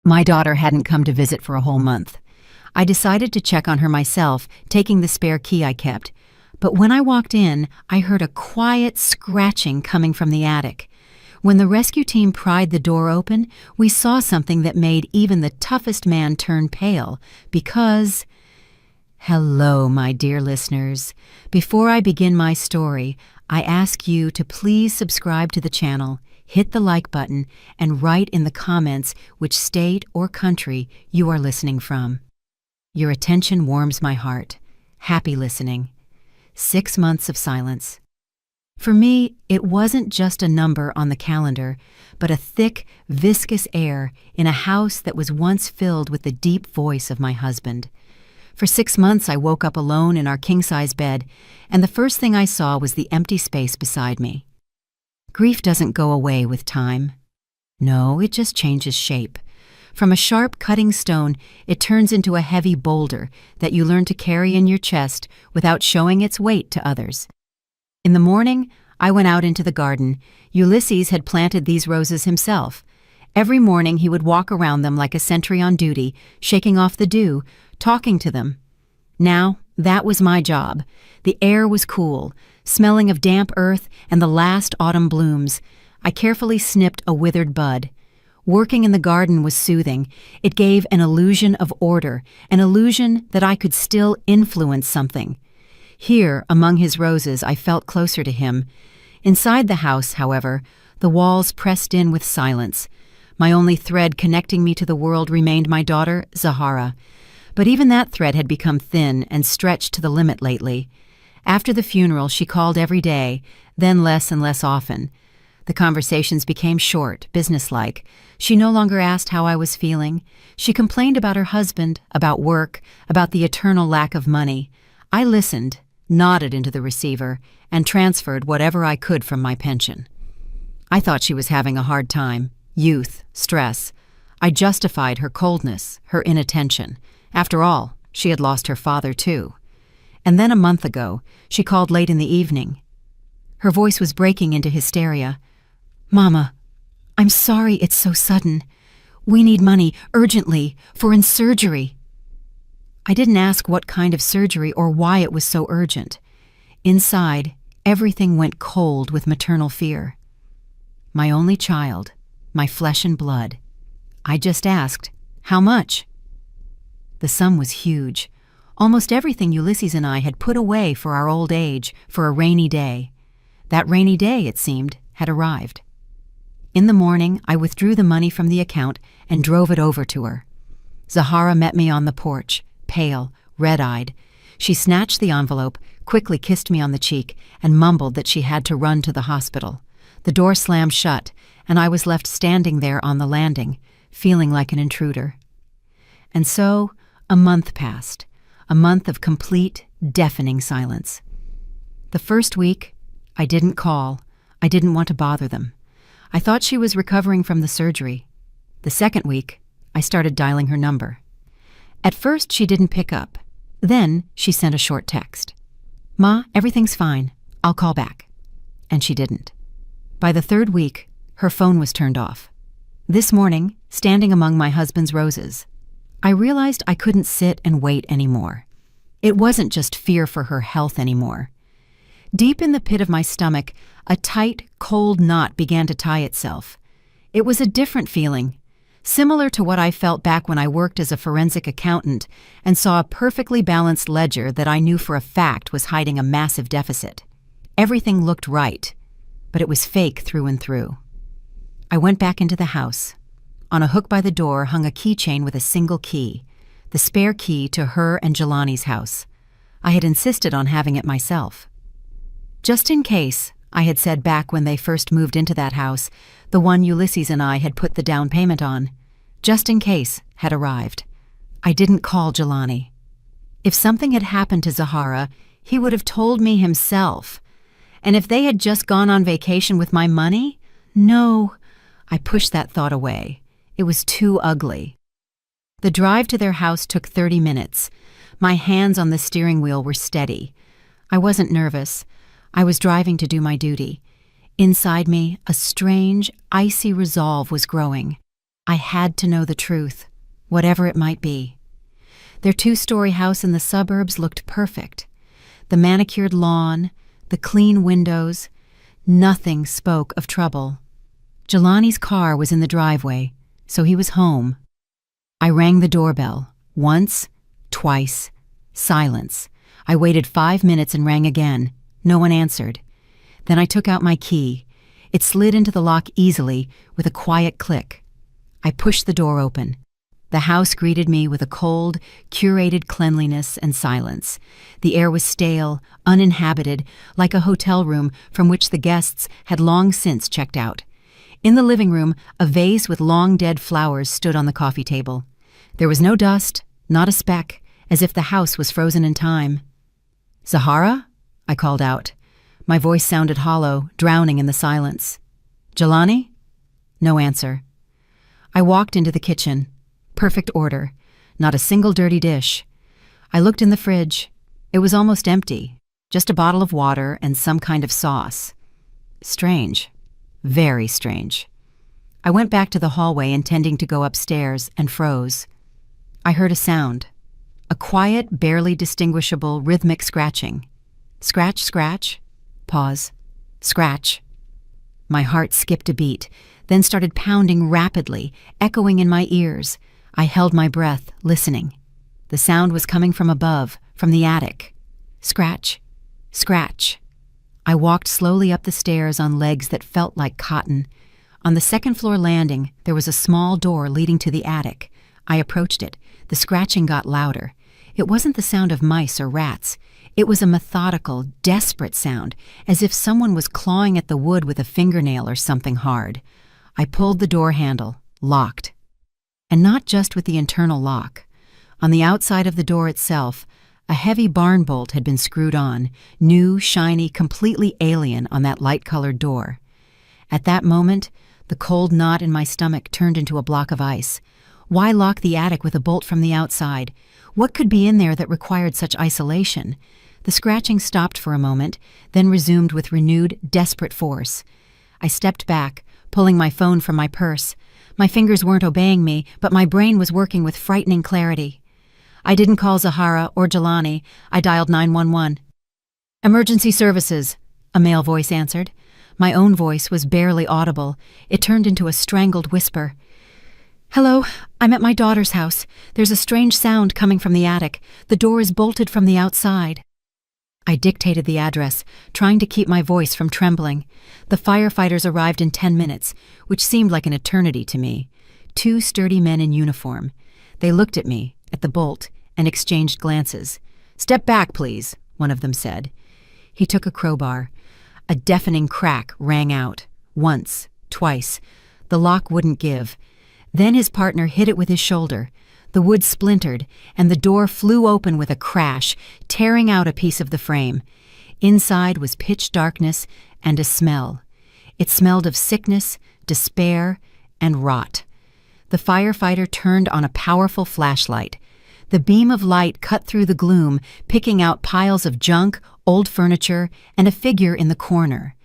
My daughter hadn't come to visit for a whole month. I decided to check on her myself, taking the spare key I kept. But when I walked in, I heard a quiet scratching coming from the attic. When the rescue team pried the door open, we saw something that made even the toughest man turn pale, because... Hello, my dear listeners. Before I begin my story, I ask you to please subscribe to the channel, hit the like button, and write in the comments which state or country you are listening from. Your attention warms my heart. Happy listening. 6 months of silence. For me, it wasn't just a number on the calendar, but a thick, viscous air in a house that was once filled with the deep voice of my husband. For 6 months, I woke up alone in our king-size bed, and the first thing I saw was the empty space beside me. Grief doesn't go away with time. No, it just changes shape. From a sharp, cutting stone, it turns into a heavy boulder that you learn to carry in your chest without showing its weight to others. In the morning, I went out into the garden. Ulysses had planted these roses himself. Every morning he would walk around them like a sentry on duty, shaking off the dew, talking to them. Now, that was my job. The air was cool, smelling of damp earth and the last autumn blooms. I carefully snipped a withered bud. Working in the garden was soothing. It gave an illusion of order, an illusion that I could still influence something. Here, among his roses, I felt closer to him. Inside the house, however, the walls pressed in with silence. My only thread connecting me to the world remained my daughter, Zahara. But even that thread had become thin and stretched to the limit lately. After the funeral, she called every day, then less and less often. The conversations became short, businesslike. She no longer asked how I was feeling. She complained about her husband, about work, about the eternal lack of money. I listened, nodded into the receiver, and transferred whatever I could from my pension. I thought she was having a hard time. Youth, stress. I justified her coldness, her inattention. After all, she had lost her father too. And then a month ago, she called late in the evening. Her voice was breaking into hysteria. "Mama, I'm sorry it's so sudden. We need money, urgently, for in surgery." I didn't ask what kind of surgery or why it was so urgent. Inside, everything went cold with maternal fear. My only child, my flesh and blood. I just asked, "How much?" The sum was huge. Almost everything Ulysses and I had put away for our old age, for a rainy day. That rainy day, it seemed, had arrived. In the morning, I withdrew the money from the account and drove it over to her. Zahara met me on the porch, pale, red-eyed. She snatched the envelope, quickly kissed me on the cheek, and mumbled that she had to run to the hospital. The door slammed shut, and I was left standing there on the landing, feeling like an intruder. And so, a month passed, a month of complete, deafening silence. The first week, I didn't call. I didn't want to bother them. I thought she was recovering from the surgery. The second week, I started dialing her number. At first, she didn't pick up. Then, she sent a short text. "Ma, everything's fine. I'll call back." And she didn't. By the third week, her phone was turned off. This morning, standing among my husband's roses, I realized I couldn't sit and wait anymore. It wasn't just fear for her health anymore. Deep in the pit of my stomach, a tight, cold knot began to tie itself. It was a different feeling, similar to what I felt back when I worked as a forensic accountant and saw a perfectly balanced ledger that I knew for a fact was hiding a massive deficit. Everything looked right, but it was fake through and through. I went back into the house. On a hook by the door hung a keychain with a single key, the spare key to her and Jelani's house. I had insisted on having it myself. Just in case, I had said back when they first moved into that house, the one Ulysses and I had put the down payment on, just in case, had arrived. I didn't call Jelani. If something had happened to Zahara, he would have told me himself. And if they had just gone on vacation with my money? No. I pushed that thought away. It was too ugly. The drive to their house took 30 minutes. My hands on the steering wheel were steady. I wasn't nervous. I was driving to do my duty. Inside me, a strange, icy resolve was growing. I had to know the truth, whatever it might be. Their 2-story house in the suburbs looked perfect. The manicured lawn, the clean windows, nothing spoke of trouble. Jelani's car was in the driveway, so he was home. I rang the doorbell. Once, twice, silence. I waited 5 minutes and rang again. No one answered. Then I took out my key. It slid into the lock easily with a quiet click. I pushed the door open. The house greeted me with a cold, curated cleanliness and silence. The air was stale, uninhabited, like a hotel room from which the guests had long since checked out. In the living room, a vase with long-dead flowers stood on the coffee table. There was no dust, not a speck, as if the house was frozen in time. "Zahara?" I called out. My voice sounded hollow, drowning in the silence. "Jelani?" No answer. I walked into the kitchen. Perfect order. Not a single dirty dish. I looked in the fridge. It was almost empty. Just a bottle of water and some kind of sauce. Strange. Very strange. I went back to the hallway intending to go upstairs and froze. I heard a sound. A quiet, barely distinguishable, rhythmic scratching. Scratch, scratch. Pause. Scratch. My heart skipped a beat, then started pounding rapidly, echoing in my ears. I held my breath, listening. The sound was coming from above, from the attic. Scratch. Scratch. I walked slowly up the stairs on legs that felt like cotton. On the second-floor landing, there was a small door leading to the attic. I approached it. The scratching got louder. It wasn't the sound of mice or rats. It was a methodical, desperate sound, as if someone was clawing at the wood with a fingernail or something hard. I pulled the door handle, locked. And not just with the internal lock. On the outside of the door itself, a heavy barn bolt had been screwed on, new, shiny, completely alien on that light-colored door. At that moment, the cold knot in my stomach turned into a block of ice. Why lock the attic with a bolt from the outside? What could be in there that required such isolation? The scratching stopped for a moment, then resumed with renewed, desperate force. I stepped back, pulling my phone from my purse. My fingers weren't obeying me, but my brain was working with frightening clarity. I didn't call Zahara or Jelani. I dialed 911. "Emergency services," a male voice answered. My own voice was barely audible. It turned into a strangled whisper. "Hello, I'm at my daughter's house. There's a strange sound coming from the attic. The door is bolted from the outside." I dictated the address, trying to keep my voice from trembling. The firefighters arrived in 10 minutes, which seemed like an eternity to me. 2 sturdy men in uniform. They looked at me, at the bolt, and exchanged glances. "Step back, please," one of them said. He took a crowbar. A deafening crack rang out. Once, twice. The lock wouldn't give. Then his partner hit it with his shoulder. The wood splintered, and the door flew open with a crash, tearing out a piece of the frame. Inside was pitch darkness and a smell. It smelled of sickness, despair, and rot. The firefighter turned on a powerful flashlight. The beam of light cut through the gloom, picking out piles of junk, old furniture, and a figure in the corner.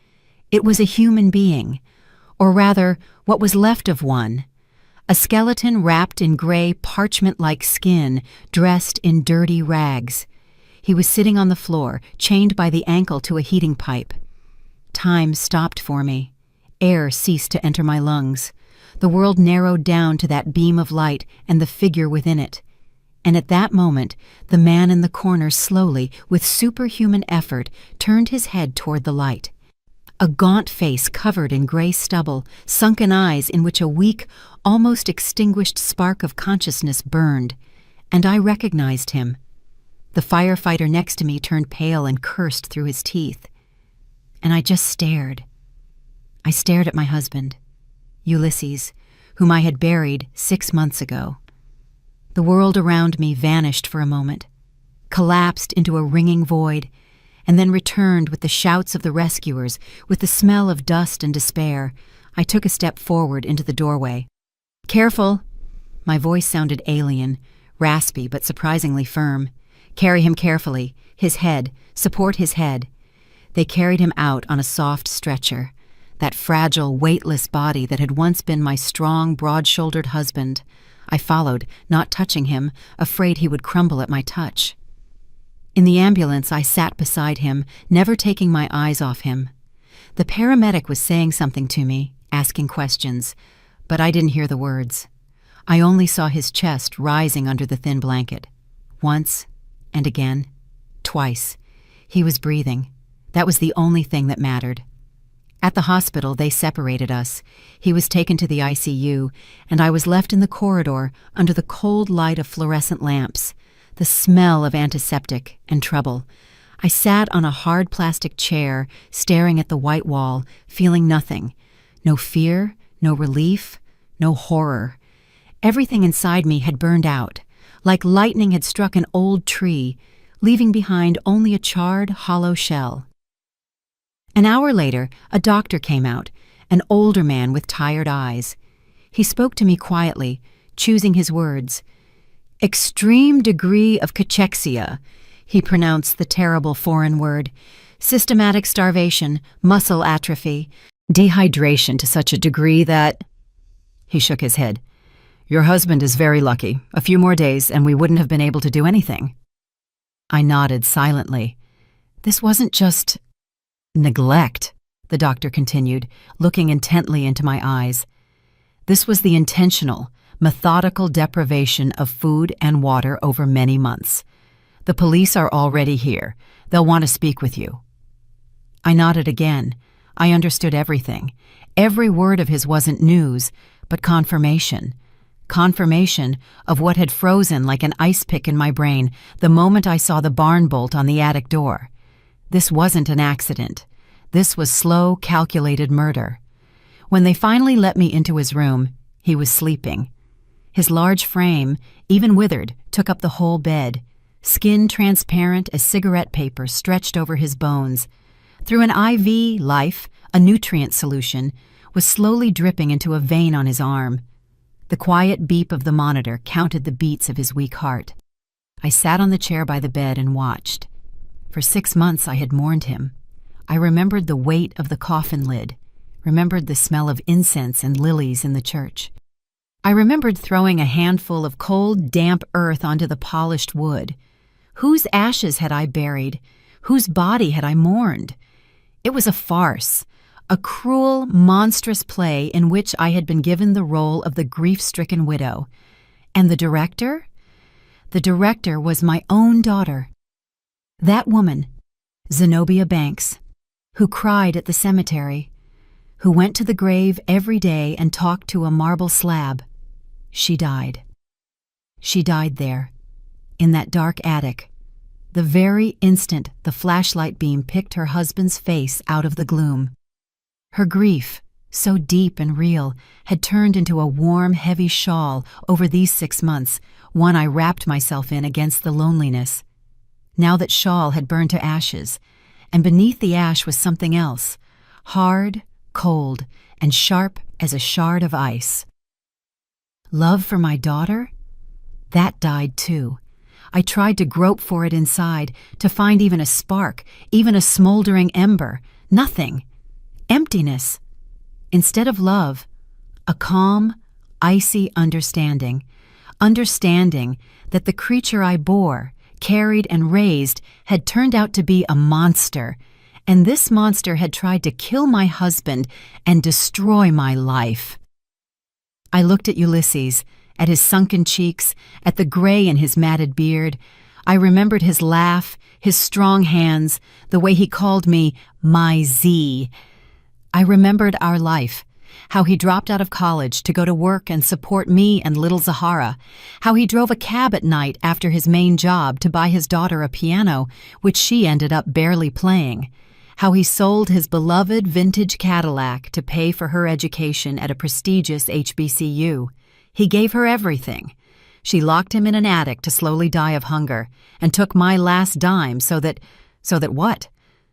It was a human being, or rather, what was left of one. A skeleton wrapped in gray, parchment-like skin, dressed in dirty rags. He was sitting on the floor, chained by the ankle to a heating pipe. Time stopped for me. Air ceased to enter my lungs. The world narrowed down to that beam of light and the figure within it. And at that moment, the man in the corner slowly, with superhuman effort, turned his head toward the light. A gaunt face covered in gray stubble, sunken eyes in which a weak, almost extinguished spark of consciousness burned. And I recognized him. The firefighter next to me turned pale and cursed through his teeth. And I just stared. I stared at my husband, Ulysses, whom I had buried 6 months ago. The world around me vanished for a moment, collapsed into a ringing void, and then returned with the shouts of the rescuers, with the smell of dust and despair. I took a step forward into the doorway. "Careful!" My voice sounded alien, raspy but surprisingly firm. "Carry him carefully. His head. Support his head." They carried him out on a soft stretcher. that fragile, weightless body that had once been my strong, broad-shouldered husband. I followed, not touching him, afraid he would crumble at my touch. In the ambulance, I sat beside him, never taking my eyes off him. The paramedic was saying something to me, asking questions, but I didn't hear the words. I only saw his chest rising under the thin blanket. Once, and again, twice. He was breathing. That was the only thing that mattered. At the hospital, they separated us. He was taken to the ICU, and I was left in the corridor under the cold light of fluorescent lamps, the smell of antiseptic and trouble. I sat on a hard plastic chair, staring at the white wall, feeling nothing. No fear, no relief, no horror. Everything inside me had burned out, like lightning had struck an old tree, leaving behind only a charred, hollow shell. An hour later, a doctor came out, an older man with tired eyes. He spoke to me quietly, choosing his words. "Extreme degree of cachexia," he pronounced the terrible foreign word. "Systematic starvation, muscle atrophy, dehydration to such a degree that—" He shook his head. "Your husband is very lucky. A few more days and we wouldn't have been able to do anything." I nodded silently. This wasn't just neglect, the doctor continued, looking intently into my eyes. This was the intentional, methodical deprivation of food and water over many months. The police are already here. They'll want to speak with you. I nodded again. I understood everything. Every word of his wasn't news, but confirmation. Confirmation of what had frozen like an ice pick in my brain the moment I saw the barn bolt on the attic door. This wasn't an accident. This was slow, calculated murder. When they finally let me into his room, he was sleeping. His large frame, even withered, took up the whole bed. Skin transparent as cigarette paper stretched over his bones. Through an IV, life, a nutrient solution, was slowly dripping into a vein on his arm. The quiet beep of the monitor counted the beats of his weak heart. I sat on the chair by the bed and watched. For 6 months I had mourned him. I remembered the weight of the coffin lid, remembered the smell of incense and lilies in the church. I remembered throwing a handful of cold, damp earth onto the polished wood. Whose ashes had I buried? Whose body had I mourned? It was a farce, a cruel, monstrous play in which I had been given the role of the grief-stricken widow. And the director? The director was my own daughter. That woman, Zenobia Banks, who cried at the cemetery, who went to the grave every day and talked to a marble slab. She died. She died there, in that dark attic, the very instant the flashlight beam picked her husband's face out of the gloom. Her grief, so deep and real, had turned into a warm, heavy shawl over these 6 months, one I wrapped myself in against the loneliness. Now that shawl had burned to ashes, and beneath the ash was something else, hard, cold, and sharp as a shard of ice. Love for my daughter? That died too. I tried to grope for it inside, to find even a spark, even a smoldering ember. Nothing. Emptiness. Instead of love, a calm, icy understanding. Understanding that the creature I bore, carried and raised, had turned out to be a monster, and this monster had tried to kill my husband and destroy my life. I looked at Ulysses, at his sunken cheeks, at the gray in his matted beard. I remembered his laugh, his strong hands, the way he called me my Z. I remembered our life, how he dropped out of college to go to work and support me and little Zahara, how he drove a cab at night after his main job to buy his daughter a piano, which she ended up barely playing, how he sold his beloved vintage Cadillac to pay for her education at a prestigious HBCU. He gave her everything. She locked him in an attic to slowly die of hunger, and took my last dime so that what?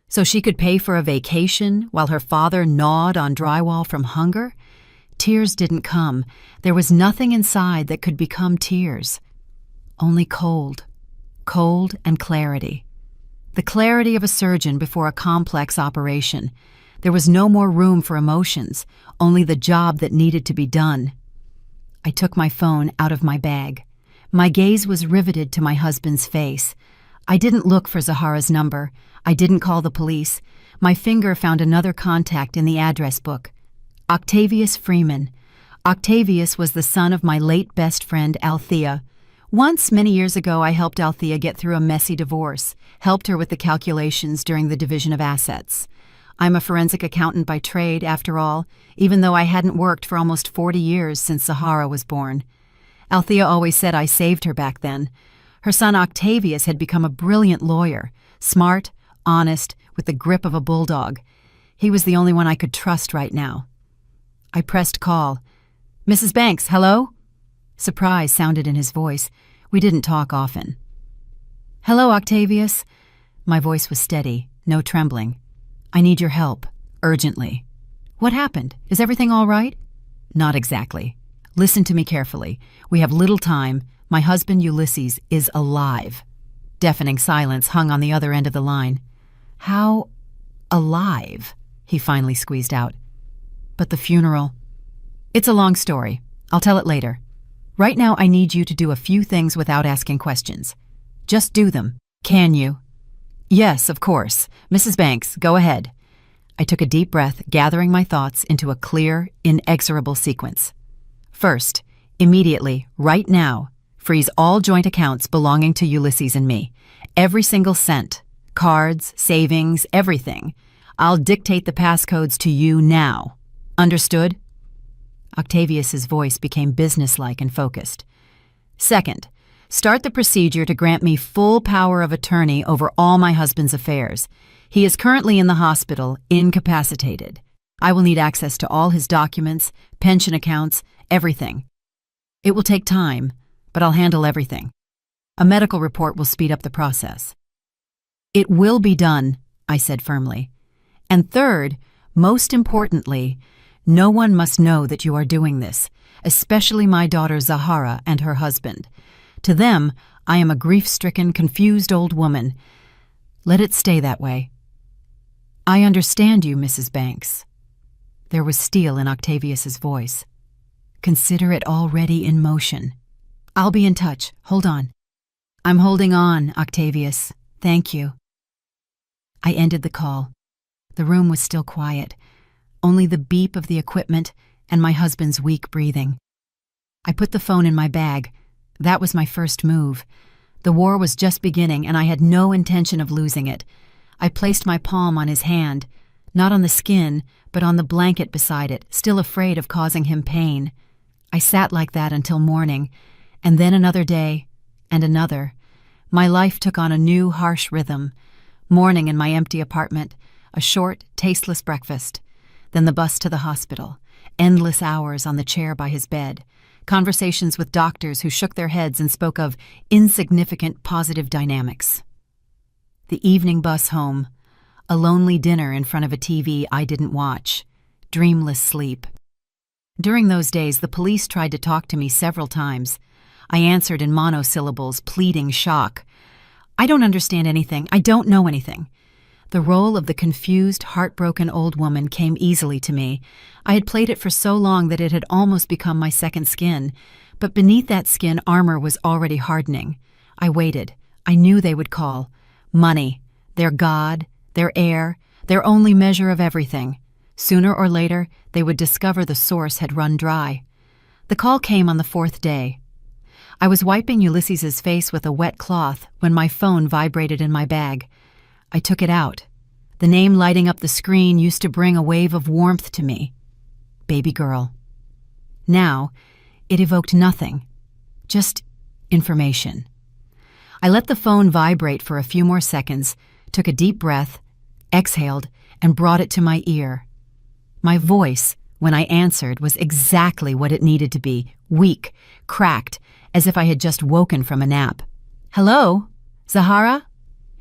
So she could pay for a vacation while her father gnawed on drywall from hunger? Tears didn't come. There was nothing inside that could become tears. Only cold. Cold and clarity. The clarity of a surgeon before a complex operation. There was no more room for emotions, only the job that needed to be done. I took my phone out of my bag. My gaze was riveted to my husband's face. I didn't look for Zahara's number. I didn't call the police. My finger found another contact in the address book. Octavius Freeman. Octavius was the son of my late best friend, Althea. Once, many years ago, I helped Althea get through a messy divorce, helped her with the calculations during the division of assets. I'm a forensic accountant by trade, after all, even though I hadn't worked for almost 40 years since Zahara was born. Althea always said I saved her back then. Her son Octavius had become a brilliant lawyer, smart, honest, with the grip of a bulldog. He was the only one I could trust right now. I pressed call. "Mrs. Banks, hello?" Surprise sounded in his voice. We didn't talk often. "Hello, Octavius." My voice was steady, no trembling. "I need your help, urgently." "What happened? Is everything all right?" "Not exactly. Listen to me carefully. We have little time. My husband Ulysses is alive." Deafening silence hung on the other end of the line. "How alive?" he finally squeezed out. "But the funeral." "It's a long story. I'll tell it later. Right now I need you to do a few things without asking questions. Just do them. Can you?" "Yes, of course. Mrs. Banks, go ahead." I took a deep breath, gathering my thoughts into a clear, inexorable sequence. First, immediately, right now, freeze all joint accounts belonging to Ulysses and me. Every single cent. Cards, savings, everything. I'll dictate the passcodes to you now. Understood? Octavius's voice became businesslike and focused. Second, start the procedure to grant me full power of attorney over all my husband's affairs. He is currently in the hospital, incapacitated. I will need access to all his documents, pension accounts, everything. It will take time, but I'll handle everything. A medical report will speed up the process. "It will be done," I said firmly. "And third, most importantly, no one must know that you are doing this, especially my daughter Zahara and her husband. To them, I am a grief-stricken, confused old woman. Let it stay that way." "I understand you, Mrs. Banks." There was steel in Octavius's voice. "Consider it already in motion. I'll be in touch. Hold on." "I'm holding on, Octavius. Thank you." I ended the call. The room was still quiet, only the beep of the equipment and my husband's weak breathing. I put the phone in my bag. That was my first move. The war was just beginning, and I had no intention of losing it. I placed my palm on his hand, not on the skin, but on the blanket beside it, still afraid of causing him pain. I sat like that until morning, and then another day, and another. My life took on a new, harsh rhythm. Morning in my empty apartment, a short, tasteless breakfast, then the bus to the hospital, endless hours on the chair by his bed, conversations with doctors who shook their heads and spoke of insignificant positive dynamics. The evening bus home, a lonely dinner in front of a TV I didn't watch, dreamless sleep. During those days, the police tried to talk to me several times. I answered in monosyllables, pleading shock. "I don't understand anything. I don't know anything." The role of the confused, heartbroken old woman came easily to me. I had played it for so long that it had almost become my second skin, but beneath that skin armor was already hardening. I waited. I knew they would call. Money, their god, their heir, their only measure of everything. Sooner or later, they would discover the source had run dry. The call came on the fourth day. I was wiping Ulysses's face with a wet cloth when my phone vibrated in my bag. I took it out. The name lighting up the screen used to bring a wave of warmth to me. Baby girl. Now, it evoked nothing. Just information. I let the phone vibrate for a few more seconds, took a deep breath, exhaled, and brought it to my ear. My voice, when I answered, was exactly what it needed to be, weak, cracked, as if I had just woken from a nap. "Hello? Zahara?"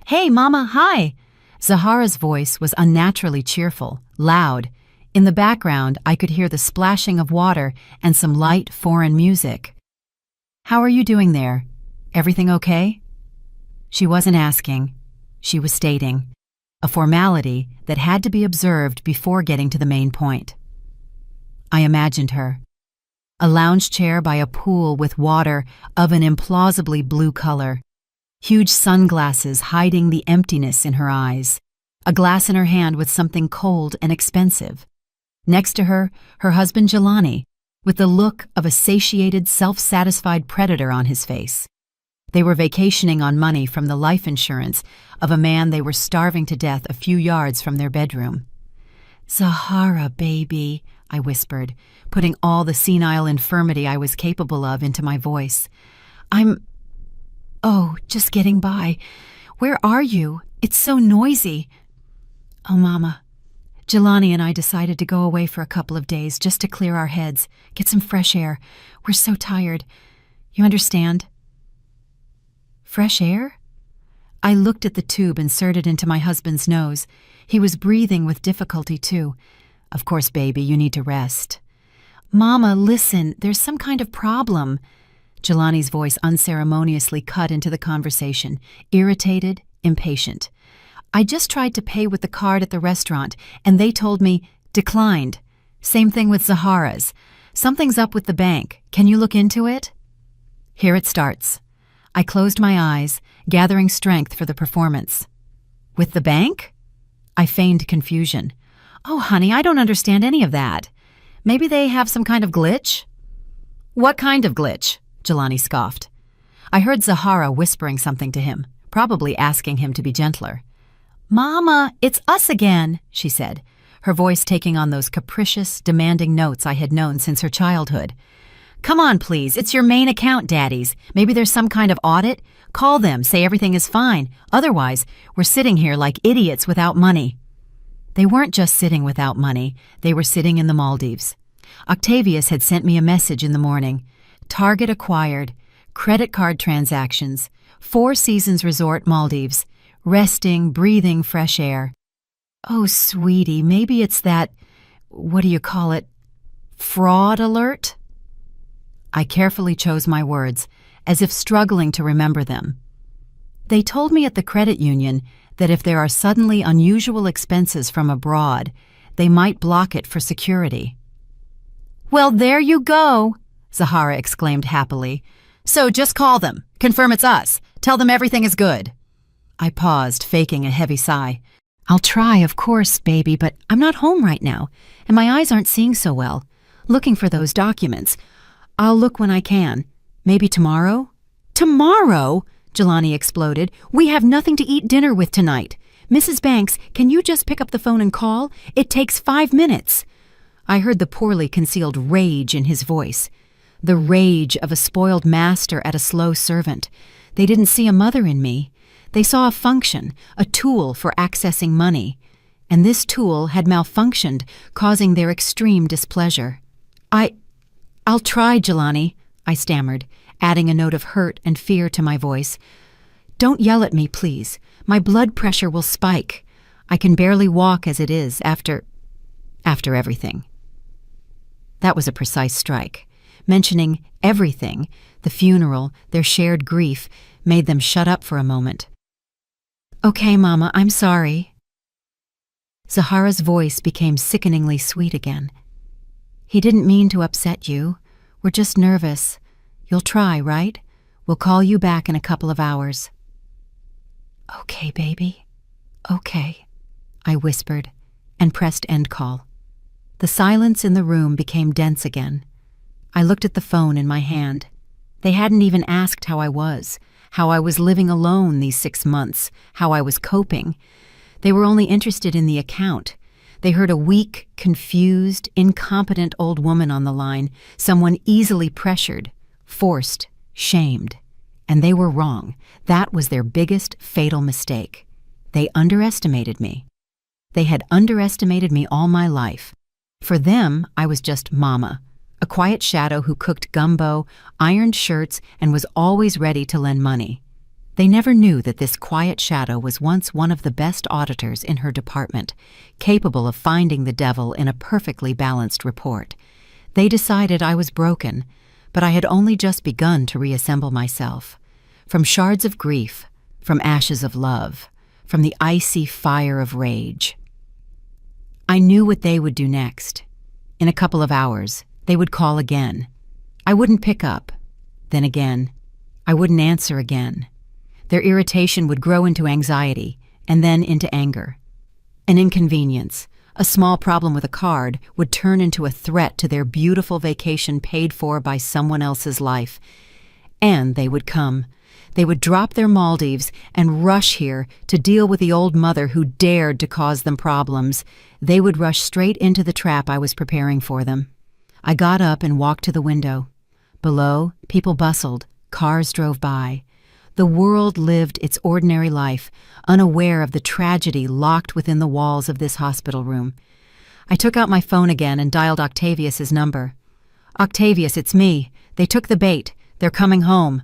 "Hey, Mama, hi!" Zahara's voice was unnaturally cheerful, loud. In the background, I could hear the splashing of water and some light foreign music. "How are you doing there? Everything okay?" She wasn't asking. She was stating. a formality that had to be observed before getting to the main point. I imagined her. A lounge chair by a pool with water of an implausibly blue color, huge sunglasses hiding the emptiness in her eyes, a glass in her hand with something cold and expensive. Next to her, her husband Jelani, with the look of a satiated, self-satisfied predator on his face. They were vacationing on money from the life insurance of a man they were starving to death a few yards from their bedroom. "Zahara, baby," I whispered, putting all the senile infirmity I was capable of into my voice. Just getting by. Where are you? It's so noisy." "Oh, Mama. Jelani and I decided to go away for a couple of days just to clear our heads, get some fresh air. We're so tired. You understand?" "Fresh air?" I looked at the tube inserted into my husband's nose. He was breathing with difficulty, too. "Of course, baby, you need to rest." "Mama, listen, there's some kind of problem." Jelani's voice unceremoniously cut into the conversation, irritated, impatient. "I just tried to pay with the card at the restaurant, and they told me, declined. Same thing with Zahara's. Something's up with the bank. Can you look into it?" Here it starts. I closed my eyes, gathering strength for the performance. "With the bank?" I feigned confusion. "Oh, honey, I don't understand any of that. Maybe they have some kind of glitch?" "What kind of glitch?" Jelani scoffed. I heard Zahara whispering something to him, probably asking him to be gentler. "Mama, it's us again," she said, her voice taking on those capricious, demanding notes I had known since her childhood. "Come on, please. It's your main account, daddies. Maybe there's some kind of audit. Call them, say everything is fine. Otherwise, we're sitting here like idiots without money." They weren't just sitting without money. They were sitting in the Maldives. Octavius had sent me a message in the morning. Target acquired. Credit card transactions. 4 Seasons Resort, Maldives. Resting, breathing fresh air. "Oh, sweetie, maybe it's that, what do you call it, fraud alert?" I carefully chose my words, as if struggling to remember them. "They told me at the credit union that if there are suddenly unusual expenses from abroad, they might block it for security." "Well, there you go," Zahara exclaimed happily. "So just call them. Confirm it's us. Tell them everything is good." I paused, faking a heavy sigh. "I'll try, of course, baby, but I'm not home right now, and my eyes aren't seeing so well. Looking for those documents. I'll look when I can. Maybe tomorrow?" "Tomorrow?" Jelani exploded. "We have nothing to eat dinner with tonight. Mrs. Banks, can you just pick up the phone and call? It takes 5 minutes." I heard the poorly concealed rage in his voice. The rage of a spoiled master at a slow servant. They didn't see a mother in me. They saw a function, a tool for accessing money. And this tool had malfunctioned, causing their extreme displeasure. I'll try, Jelani," I stammered, adding a note of hurt and fear to my voice. "Don't yell at me, please. My blood pressure will spike. I can barely walk as it is after everything." That was a precise strike. Mentioning everything, the funeral, their shared grief, made them shut up for a moment. "Okay, Mama, I'm sorry." Zahara's voice became sickeningly sweet again. "He didn't mean to upset you. We're just nervous. You'll try, right? We'll call you back in a couple of hours." "Okay, baby. Okay," I whispered and pressed end call. The silence in the room became dense again. I looked at the phone in my hand. They hadn't even asked how I was living alone these 6 months, how I was coping. They were only interested in the account. They heard a weak, confused, incompetent old woman on the line, someone easily pressured, forced, shamed. And they were wrong. That was their biggest, fatal mistake. They underestimated me. They had underestimated me all my life. For them, I was just Mama, a quiet shadow who cooked gumbo, ironed shirts, and was always ready to lend money. They never knew that this quiet shadow was once one of the best auditors in her department, capable of finding the devil in a perfectly balanced report. They decided I was broken, but I had only just begun to reassemble myself. From shards of grief, from ashes of love, from the icy fire of rage. I knew what they would do next. In a couple of hours, they would call again. I wouldn't pick up. Then again, I wouldn't answer again. Their irritation would grow into anxiety, and then into anger. An inconvenience, a small problem with a card, would turn into a threat to their beautiful vacation paid for by someone else's life. And they would come. They would drop their Maldives and rush here to deal with the old mother who dared to cause them problems. They would rush straight into the trap I was preparing for them. I got up and walked to the window. Below, people bustled, cars drove by. The world lived its ordinary life, unaware of the tragedy locked within the walls of this hospital room. I took out my phone again and dialed Octavius's number. "Octavius, it's me. They took the bait. They're coming home."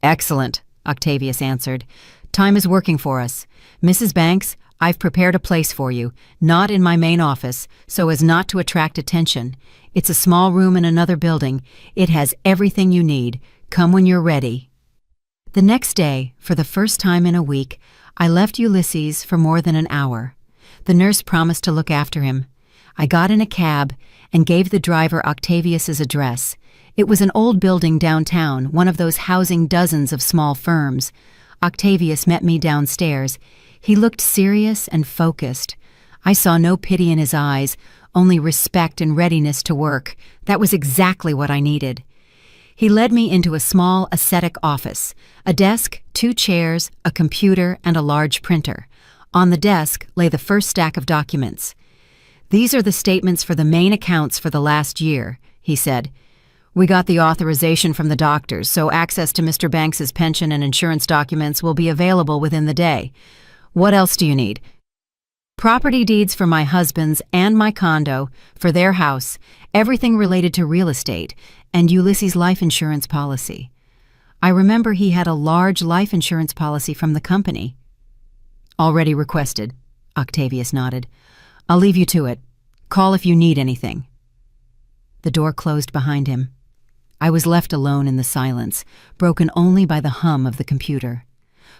"Excellent," Octavius answered. "Time is working for us. Mrs. Banks, I've prepared a place for you, not in my main office, so as not to attract attention. It's a small room in another building. It has everything you need. Come when you're ready." The next day, for the first time in a week, I left Ulysses for more than an hour. The nurse promised to look after him. I got in a cab and gave the driver Octavius's address. It was an old building downtown, one of those housing dozens of small firms. Octavius met me downstairs. He looked serious and focused. I saw no pity in his eyes, only respect and readiness to work. That was exactly what I needed. He led me into a small, ascetic office, a desk, 2 chairs, a computer, and a large printer. On the desk lay the first stack of documents. "These are the statements for the main accounts for the last year," he said. "We got the authorization from the doctors, so access to Mr. Banks's pension and insurance documents will be available within the day. What else do you need?" "Property deeds for my husband's and my condo, for their house, everything related to real estate, and Ulysses' life insurance policy." I remember he had a large life insurance policy from the company. "Already requested," Octavius nodded. "I'll leave you to it. Call if you need anything." The door closed behind him. I was left alone in the silence, broken only by the hum of the computer.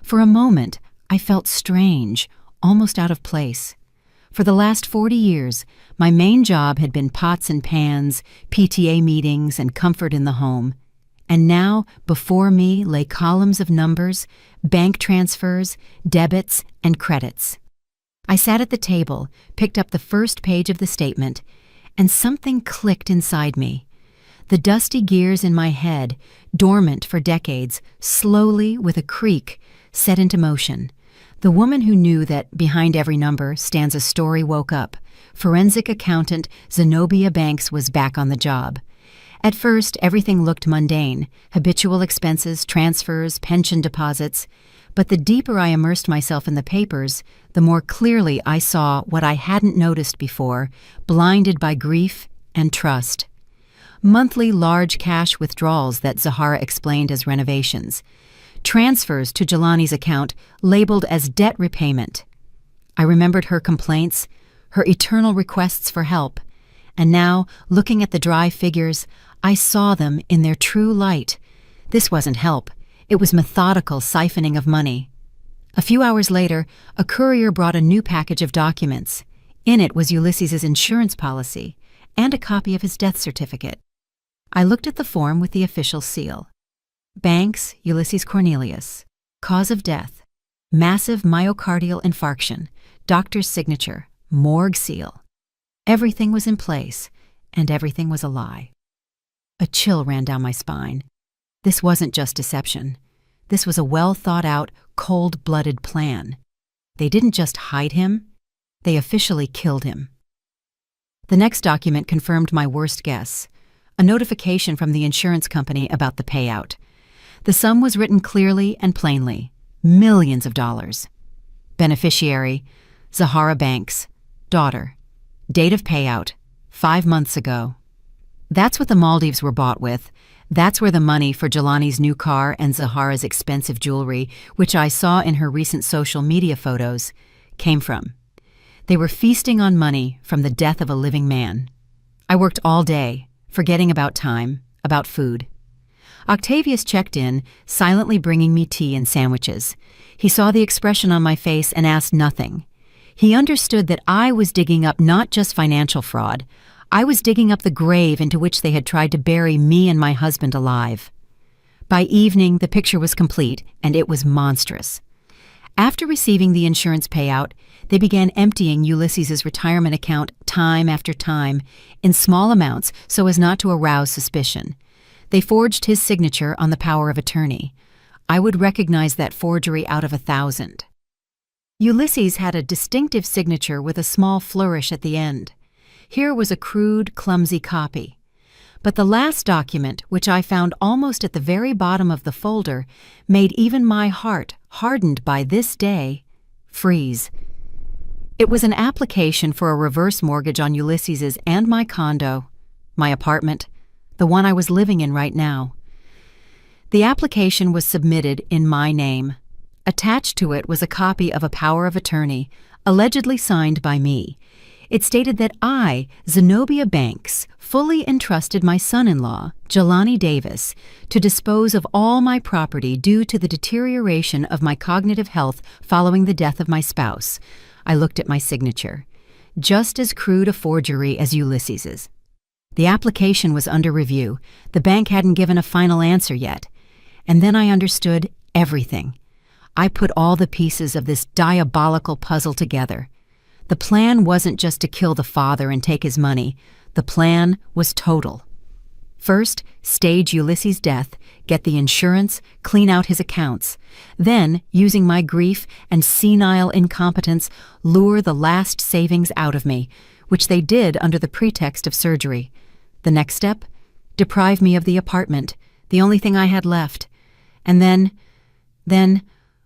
For a moment, I felt strange, almost out of place. For the last 40 years, my main job had been pots and pans, PTA meetings, and comfort in the home. And now, before me lay columns of numbers, bank transfers, debits, and credits. I sat at the table, picked up the first page of the statement, and something clicked inside me. The dusty gears in my head, dormant for decades, slowly, with a creak, set into motion. The woman who knew that behind every number stands a story woke up. Forensic accountant Zenobia Banks was back on the job. At first, everything looked mundane: habitual expenses, transfers, pension deposits. But the deeper I immersed myself in the papers, the more clearly I saw what I hadn't noticed before, blinded by grief and trust. Monthly large cash withdrawals that Zahara explained as renovations. Transfers to Jelani's account labeled as debt repayment. I remembered her complaints, her eternal requests for help, and now, looking at the dry figures, I saw them in their true light. This wasn't help. It was methodical siphoning of money. A few hours later, a courier brought a new package of documents. In it was Ulysses' insurance policy and a copy of his death certificate. I looked at the form with the official seal. Banks, Ulysses Cornelius. Cause of death: massive myocardial infarction. Doctor's signature. Morgue seal. Everything was in place, and everything was a lie. A chill ran down my spine. This wasn't just deception. This was a well-thought-out, cold-blooded plan. They didn't just hide him, they officially killed him. The next document confirmed my worst guess: a notification from the insurance company about the payout. The sum was written clearly and plainly: millions of dollars. Beneficiary: Zahara Banks. Daughter. Date of payout: 5 months ago. That's what the Maldives were bought with. That's where the money for Jelani's new car and Zahara's expensive jewelry, which I saw in her recent social media photos, came from. They were feasting on money from the death of a living man. I worked all day, forgetting about time, about food. Octavius checked in, silently bringing me tea and sandwiches. He saw the expression on my face and asked nothing. He understood that I was digging up not just financial fraud. I was digging up the grave into which they had tried to bury me and my husband alive. By evening, the picture was complete, and it was monstrous. After receiving the insurance payout, they began emptying Ulysses's retirement account time after time, in small amounts so as not to arouse suspicion. They forged his signature on the power of attorney. I would recognize that forgery out of 1,000. Ulysses had a distinctive signature with a small flourish at the end. Here was a crude, clumsy copy. But the last document, which I found almost at the very bottom of the folder, made even my heart, hardened by this day, freeze. It was an application for a reverse mortgage on Ulysses's and my condo, my apartment, the one I was living in right now. The application was submitted in my name. Attached to it was a copy of a power of attorney, allegedly signed by me. It stated that I, Zenobia Banks, fully entrusted my son-in-law, Jelani Davis, to dispose of all my property due to the deterioration of my cognitive health following the death of my spouse. I looked at my signature. Just as crude a forgery as Ulysses's. The application was under review. The bank hadn't given a final answer yet. And then I understood everything. I put all the pieces of this diabolical puzzle together. The plan wasn't just to kill the father and take his money. The plan was total. First, stage Ulysses' death, get the insurance, clean out his accounts. Then, using my grief and senile incompetence, lure the last savings out of me, which they did under the pretext of surgery. The next step? Deprive me of the apartment, the only thing I had left. And then,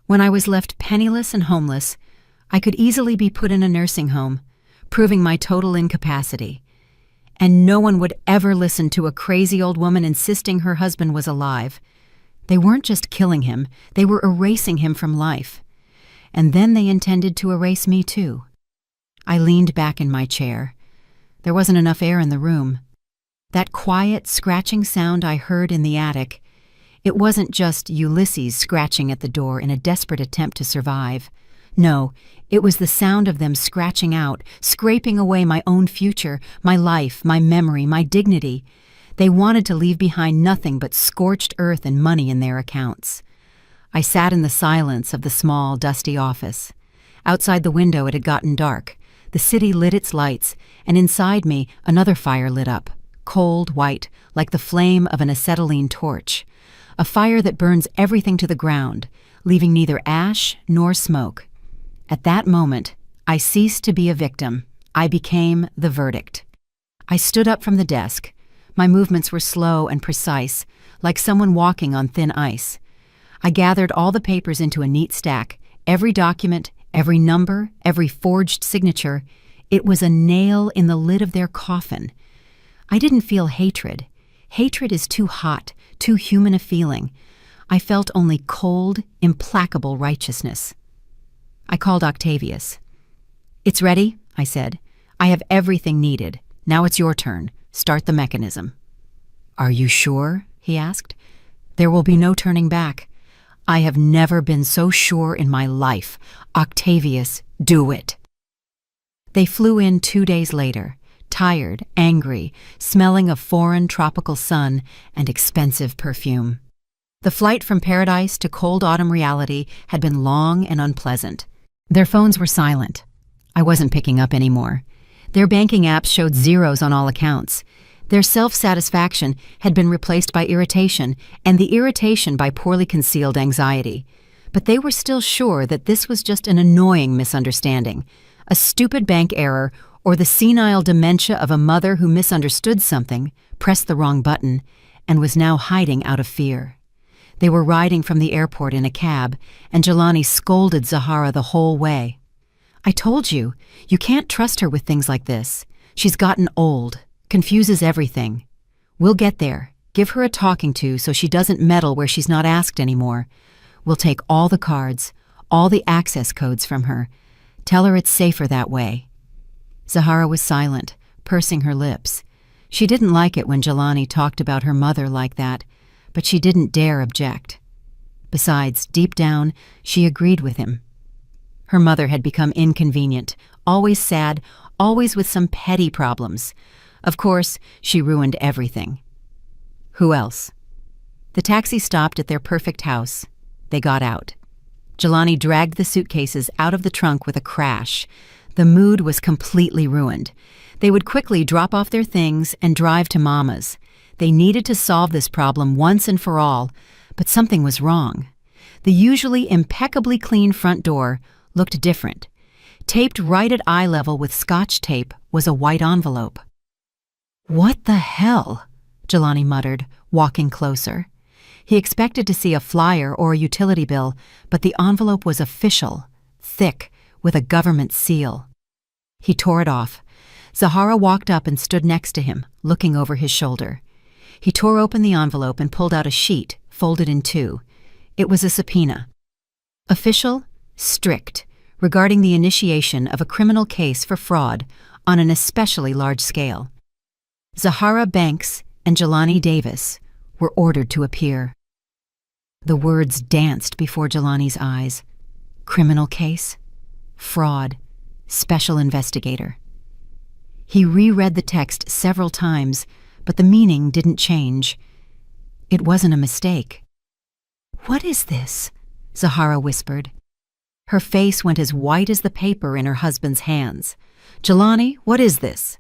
when I was left penniless and homeless, I could easily be put in a nursing home, proving my total incapacity. And no one would ever listen to a crazy old woman insisting her husband was alive. They weren't just killing him, they were erasing him from life. And then they intended to erase me too. I leaned back in my chair. There wasn't enough air in the room. That quiet, scratching sound I heard in the attic, it wasn't just Ulysses scratching at the door in a desperate attempt to survive. No, it was the sound of them scratching out, scraping away my own future, my life, my memory, my dignity. They wanted to leave behind nothing but scorched earth and money in their accounts. I sat in the silence of the small, dusty office. Outside the window it had gotten dark. The city lit its lights, and inside me another fire lit up, cold white, like the flame of an acetylene torch. A fire that burns everything to the ground, leaving neither ash nor smoke. At that moment, I ceased to be a victim. I became the verdict. I stood up from the desk. My movements were slow and precise, like someone walking on thin ice. I gathered all the papers into a neat stack, every document, every number, every forged signature. It was a nail in the lid of their coffin. I didn't feel hatred. Hatred is too hot, too human a feeling. I felt only cold, implacable righteousness. I called Octavius. "It's ready," I said. "I have everything needed. Now it's your turn. Start the mechanism." "Are you sure?" he asked. "There will be no turning back. I have never been so sure in my life. Octavius, do it." They flew in 2 days later, tired, angry, smelling of foreign tropical sun and expensive perfume. The flight from paradise to cold autumn reality had been long and unpleasant. Their phones were silent. I wasn't picking up anymore. Their banking apps showed zeros on all accounts. Their self-satisfaction had been replaced by irritation, and the irritation by poorly concealed anxiety. But they were still sure that this was just an annoying misunderstanding, a stupid bank error, or the senile dementia of a mother who misunderstood something, pressed the wrong button, and was now hiding out of fear. They were riding from the airport in a cab, and Jelani scolded Zahara the whole way. "I told you, you can't trust her with things like this. She's gotten old, confuses everything. We'll get there. Give her a talking to so she doesn't meddle where she's not asked anymore. We'll take all the cards, all the access codes from her. Tell her it's safer that way." Zahara was silent, pursing her lips. She didn't like it when Jelani talked about her mother like that, but she didn't dare object. Besides, deep down, she agreed with him. Her mother had become inconvenient, always sad, always with some petty problems. Of course, she ruined everything. Who else? The taxi stopped at their perfect house. They got out. Jelani dragged the suitcases out of the trunk with a crash. The mood was completely ruined. They would quickly drop off their things and drive to Mama's. They needed to solve this problem once and for all, but something was wrong. The usually impeccably clean front door looked different. Taped right at eye level with Scotch tape was a white envelope. "What the hell?" Jelani muttered, walking closer. He expected to see a flyer or a utility bill, but the envelope was official, thick, with a government seal. He tore it off. Zahara walked up and stood next to him, looking over his shoulder. He tore open the envelope and pulled out a sheet, folded in two. It was a subpoena. Official, strict, regarding the initiation of a criminal case for fraud on an especially large scale. Zahara Banks and Jelani Davis were ordered to appear. The words danced before Jelani's eyes. Criminal case, fraud, special investigator. He reread the text several times, but the meaning didn't change. It wasn't a mistake. "What is this?" Zahara whispered. Her face went as white as the paper in her husband's hands. "Jelani, what is this?"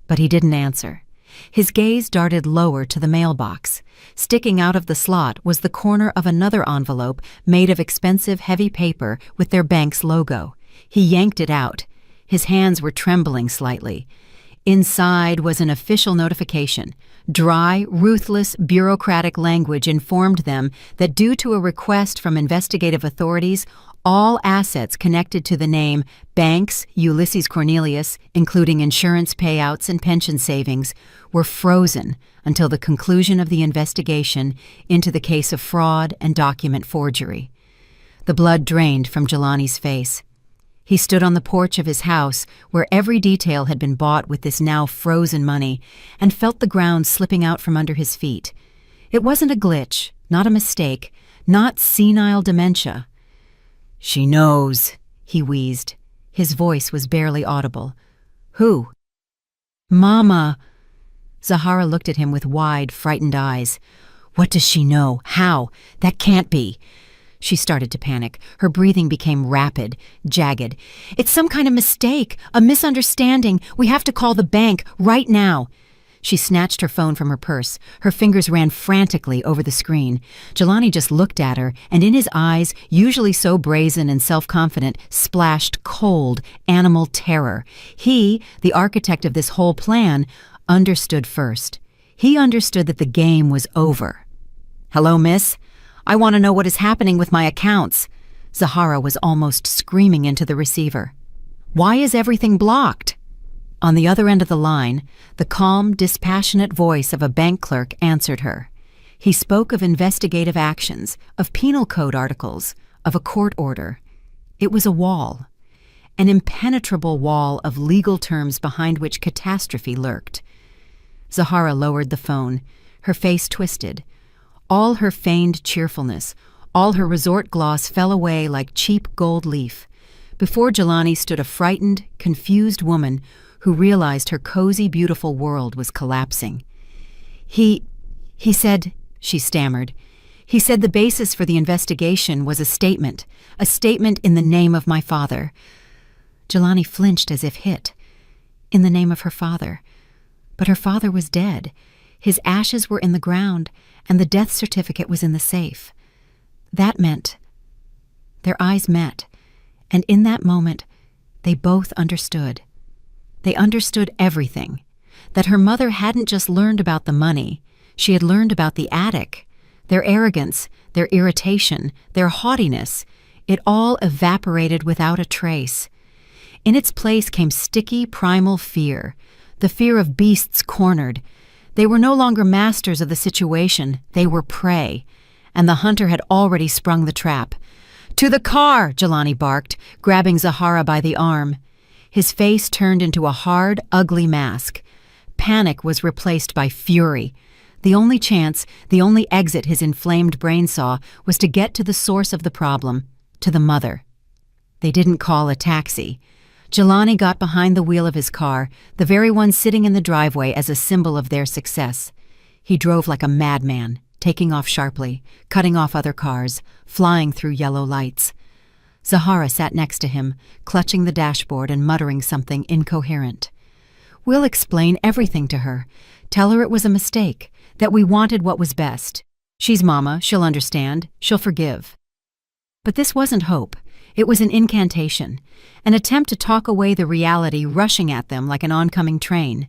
But he didn't answer. His gaze darted lower to the mailbox. Sticking out of the slot was the corner of another envelope made of expensive heavy paper with their bank's logo. He yanked it out. His hands were trembling slightly. Inside was an official notification. Dry, ruthless, bureaucratic language informed them that due to a request from investigative authorities, all assets connected to the name Banks Ulysses Cornelius, including insurance payouts and pension savings, were frozen until the conclusion of the investigation into the case of fraud and document forgery. The blood drained from Jelani's face. He stood on the porch of his house, where every detail had been bought with this now frozen money, and felt the ground slipping out from under his feet. It wasn't a glitch, not a mistake, not senile dementia. "She knows," he wheezed. His voice was barely audible. "Who?" "Mama." Zahara looked at him with wide, frightened eyes. "What does she know? How? That can't be." She started to panic. Her breathing became rapid, jagged. "It's some kind of mistake, a misunderstanding. We have to call the bank right now." She snatched her phone from her purse. Her fingers ran frantically over the screen. Jelani just looked at her, and in his eyes, usually so brazen and self-confident, splashed cold, animal terror. He, the architect of this whole plan, understood first. He understood that the game was over. "Hello, miss? I want to know what is happening with my accounts." Zahara was almost screaming into the receiver. "Why is everything blocked?" On the other end of the line, the calm, dispassionate voice of a bank clerk answered her. He spoke of investigative actions, of penal code articles, of a court order. It was a wall, an impenetrable wall of legal terms behind which catastrophe lurked. Zahara lowered the phone, her face twisted. All her feigned cheerfulness, all her resort gloss fell away like cheap gold leaf. Before Jelani stood a frightened, confused woman who realized her cozy, beautiful world was collapsing. He said, she stammered, he said the basis for the investigation was a statement in the name of my father. Jelani flinched as if hit. In the name of her father. But her father was dead. His ashes were in the ground, and the death certificate was in the safe. That meant... Their eyes met, and in that moment, they both understood. They understood everything. That her mother hadn't just learned about the money, she had learned about the attic. Their arrogance, their irritation, their haughtiness, it all evaporated without a trace. In its place came sticky, primal fear, the fear of beasts cornered. They were no longer masters of the situation, they were prey, and the hunter had already sprung the trap. "To the car!" Jelani barked, grabbing Zahara by the arm. His face turned into a hard, ugly mask. Panic was replaced by fury. The only chance, the only exit his inflamed brain saw was to get to the source of the problem, to the mother. They didn't call a taxi. Jelani got behind the wheel of his car, the very one sitting in the driveway as a symbol of their success. He drove like a madman, taking off sharply, cutting off other cars, flying through yellow lights. Zahara sat next to him, clutching the dashboard and muttering something incoherent. "We'll explain everything to her. Tell her it was a mistake, that we wanted what was best. She's Mama, she'll understand, she'll forgive." But this wasn't hope. It was an incantation, an attempt to talk away the reality rushing at them like an oncoming train.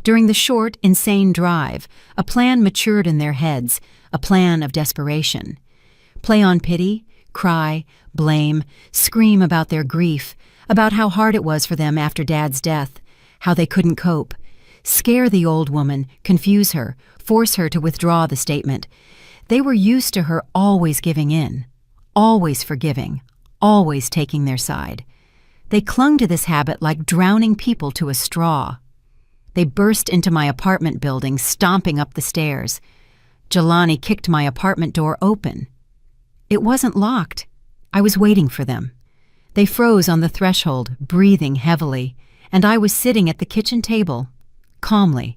During the short, insane drive, a plan matured in their heads, a plan of desperation. Play on pity, cry, blame, scream about their grief, about how hard it was for them after Dad's death, how they couldn't cope. Scare the old woman, confuse her, force her to withdraw the statement. They were used to her always giving in, always forgiving, always taking their side. They clung to this habit like drowning people to a straw. They burst into my apartment building, stomping up the stairs. Jelani kicked my apartment door open. It wasn't locked. I was waiting for them. They froze on the threshold, breathing heavily, and I was sitting at the kitchen table, calmly.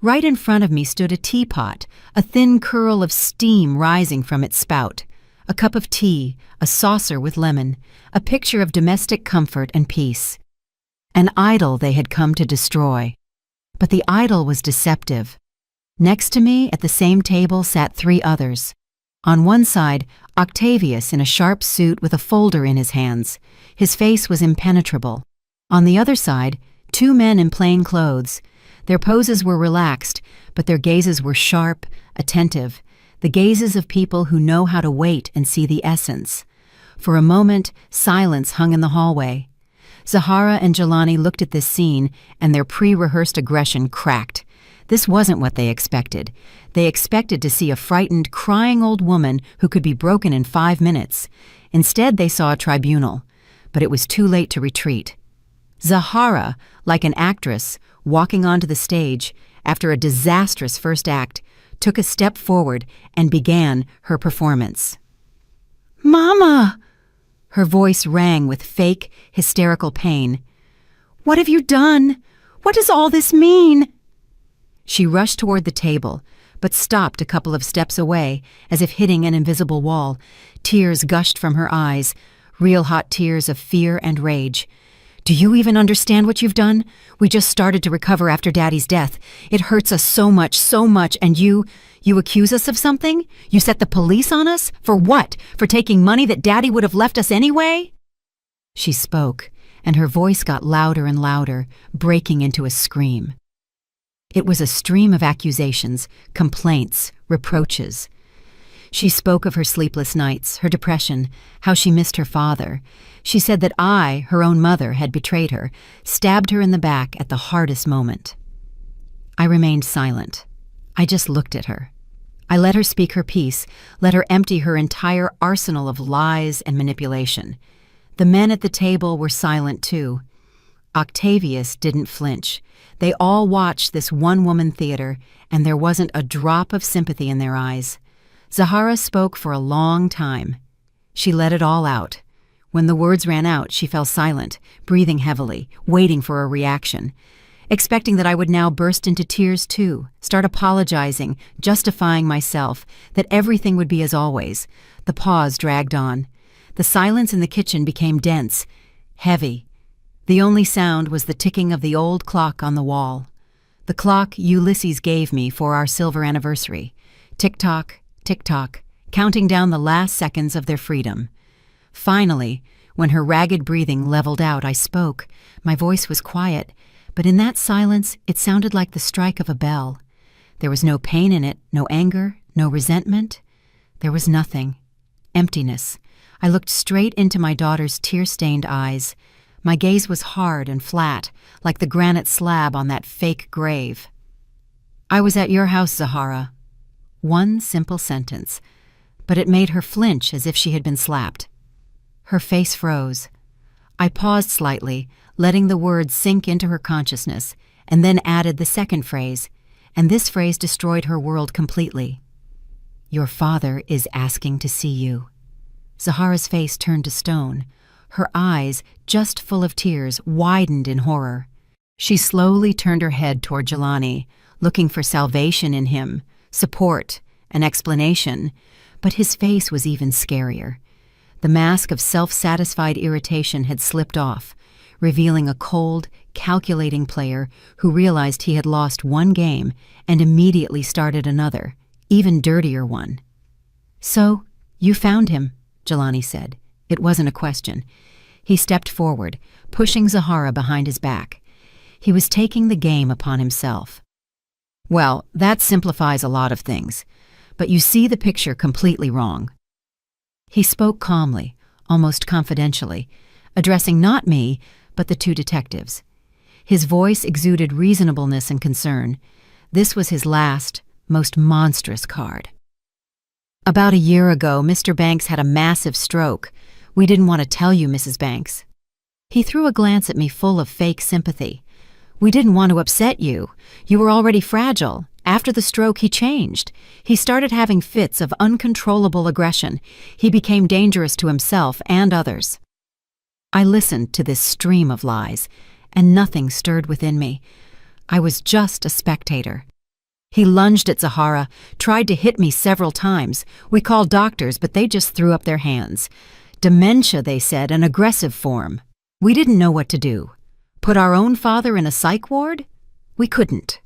Right in front of me stood a teapot, a thin curl of steam rising from its spout, a cup of tea, a saucer with lemon, a picture of domestic comfort and peace. An idol they had come to destroy. But the idol was deceptive. Next to me at the same table sat 3 others. On one side, Octavius in a sharp suit with a folder in his hands. His face was impenetrable. On the other side, 2 men in plain clothes. Their poses were relaxed, but their gazes were sharp, attentive, the gazes of people who know how to wait and see the essence. For a moment, silence hung in the hallway. Zahara and Jelani looked at this scene, and their pre-rehearsed aggression cracked. This wasn't what they expected. They expected to see a frightened, crying old woman who could be broken in 5 minutes. Instead, they saw a tribunal. But it was too late to retreat. Zahara, like an actress, walking onto the stage, after a disastrous first act, took a step forward and began her performance. "Mama!" Her voice rang with fake, hysterical pain. "What have you done? What does all this mean?" She rushed toward the table, but stopped a couple of steps away, as if hitting an invisible wall. Tears gushed from her eyes, real hot tears of fear and rage. "Do you even understand what you've done? We just started to recover after Daddy's death. It hurts us so much, and you accuse us of something? You set the police on us? For what? For taking money that Daddy would have left us anyway?" She spoke, and her voice got louder and louder, breaking into a scream. It was a stream of accusations, complaints, reproaches. She spoke of her sleepless nights, her depression, how she missed her father. She said that I, her own mother, had betrayed her, stabbed her in the back at the hardest moment. I remained silent. I just looked at her. I let her speak her piece, let her empty her entire arsenal of lies and manipulation. The men at the table were silent too. Octavius didn't flinch. They all watched this one-woman theater, and there wasn't a drop of sympathy in their eyes. Zahara spoke for a long time. She let it all out. When the words ran out, she fell silent, breathing heavily, waiting for a reaction, expecting that I would now burst into tears too, start apologizing, justifying myself, that everything would be as always. The pause dragged on. The silence in the kitchen became dense, heavy. The only sound was the ticking of the old clock on the wall. The clock Ulysses gave me for our silver anniversary. Tick-tock, tick-tock, counting down the last seconds of their freedom. Finally, when her ragged breathing leveled out, I spoke. My voice was quiet, but in that silence it sounded like the strike of a bell. There was no pain in it, no anger, no resentment. There was nothing. Emptiness. I looked straight into my daughter's tear-stained eyes. My gaze was hard and flat, like the granite slab on that fake grave. "I was at your house, Zahara." One simple sentence, but it made her flinch as if she had been slapped. Her face froze. I paused slightly, letting the words sink into her consciousness, and then added the second phrase, and this phrase destroyed her world completely. "Your father is asking to see you." Zahara's face turned to stone. Her eyes, just full of tears, widened in horror. She slowly turned her head toward Jelani, looking for salvation in him, support, an explanation, but his face was even scarier. The mask of self-satisfied irritation had slipped off, revealing a cold, calculating player who realized he had lost one game and immediately started another, even dirtier one. "So, you found him," Jelani said. It wasn't a question. He stepped forward, pushing Zahara behind his back. He was taking the game upon himself. "Well, that simplifies a lot of things, but you see the picture completely wrong." He spoke calmly, almost confidentially, addressing not me, but the two detectives. His voice exuded reasonableness and concern. This was his last, most monstrous card. "About a year ago, Mr. Banks had a massive stroke. We didn't want to tell you, Mrs. Banks." He threw a glance at me full of fake sympathy. "We didn't want to upset you. You were already fragile. After the stroke, he changed. He started having fits of uncontrollable aggression. He became dangerous to himself and others." I listened to this stream of lies, and nothing stirred within me. I was just a spectator. He lunged at Zahara, tried to hit me several times. We called doctors, but they just threw up their hands. Dementia, they said, an aggressive form. We didn't know what to do. Put our own father in a psych ward? We couldn't.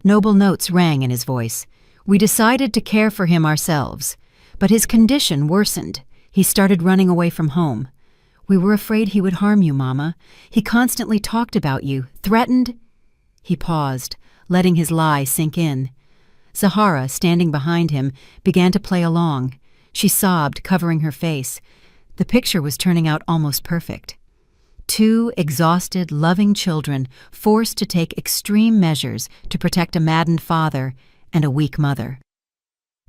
Noble notes rang in his voice. We decided to care for him ourselves, but his condition worsened. He started running away from home. "We were afraid he would harm you, Mama. He constantly talked about you, threatened." He paused, letting his lie sink in. Zahara, standing behind him, began to play along. She sobbed, covering her face. The picture was turning out almost perfect. Two exhausted, loving children forced to take extreme measures to protect a maddened father and a weak mother.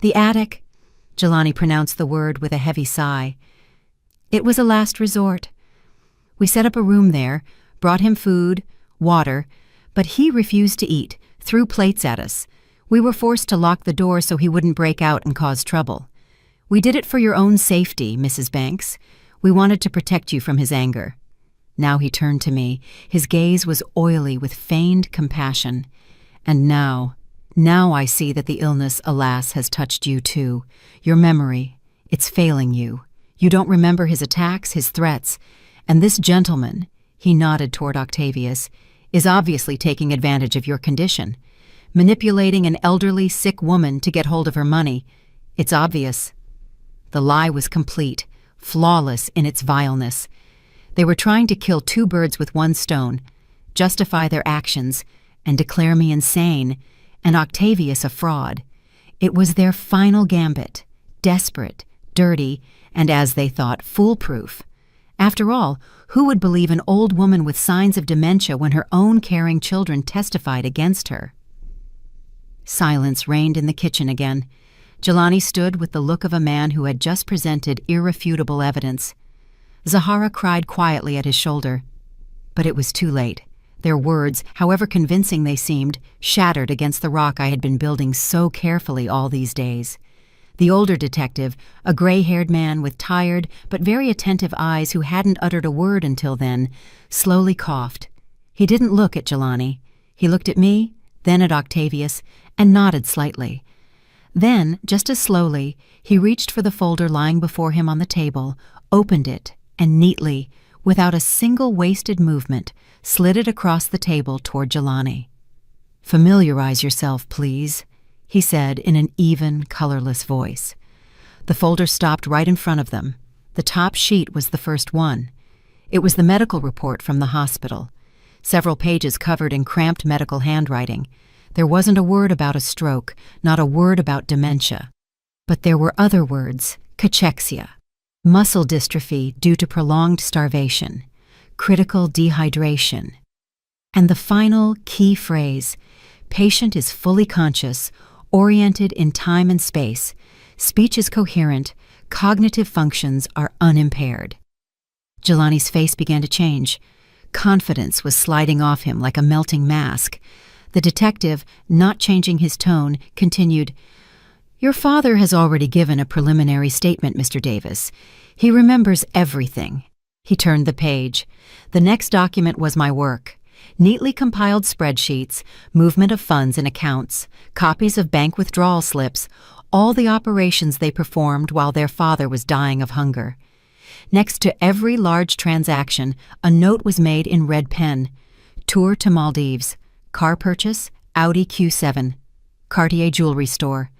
"The attic," Jelani pronounced the word with a heavy sigh. "It was a last resort. We set up a room there, brought him food, water, but he refused to eat, threw plates at us. We were forced to lock the door so he wouldn't break out and cause trouble. We did it for your own safety, Mrs. Banks. We wanted to protect you from his anger." Now he turned to me. His gaze was oily with feigned compassion. "And now I see that the illness, alas, has touched you too. Your memory, it's failing you. You don't remember his attacks, his threats. And this gentleman," he nodded toward Octavius, "is obviously taking advantage of your condition, manipulating an elderly, sick woman to get hold of her money. It's obvious." The lie was complete, flawless in its vileness. They were trying to kill two birds with one stone, justify their actions, and declare me insane, and Octavius a fraud. It was their final gambit, desperate, dirty, and as they thought, foolproof. After all, who would believe an old woman with signs of dementia when her own caring children testified against her? Silence reigned in the kitchen again. Jelani stood with the look of a man who had just presented irrefutable evidence. Zahara cried quietly at his shoulder. But it was too late. Their words, however convincing they seemed, shattered against the rock I had been building so carefully all these days. The older detective, a gray-haired man with tired but very attentive eyes who hadn't uttered a word until then, slowly coughed. He didn't look at Jelani. He looked at me, then at Octavius, and nodded slightly. Then, just as slowly, he reached for the folder lying before him on the table, opened it, and neatly, without a single wasted movement, slid it across the table toward Jelani. "Familiarize yourself, please," he said in an even, colorless voice. The folder stopped right in front of them. The top sheet was the first one. It was the medical report from the hospital. Several pages covered in cramped medical handwriting. There wasn't a word about a stroke, not a word about dementia. But there were other words: cachexia, muscle dystrophy due to prolonged starvation, critical dehydration. And the final key phrase: patient is fully conscious, oriented in time and space, speech is coherent, cognitive functions are unimpaired. Jelani's face began to change. Confidence was sliding off him like a melting mask. The detective, not changing his tone, continued, "Your father has already given a preliminary statement, Mr. Davis. He remembers everything." He turned the page. The next document was my work. Neatly compiled spreadsheets, movement of funds and accounts, copies of bank withdrawal slips, all the operations they performed while their father was dying of hunger. Next to every large transaction, a note was made in red pen. Tour to Maldives. Car purchase, Audi Q7. Cartier jewelry store.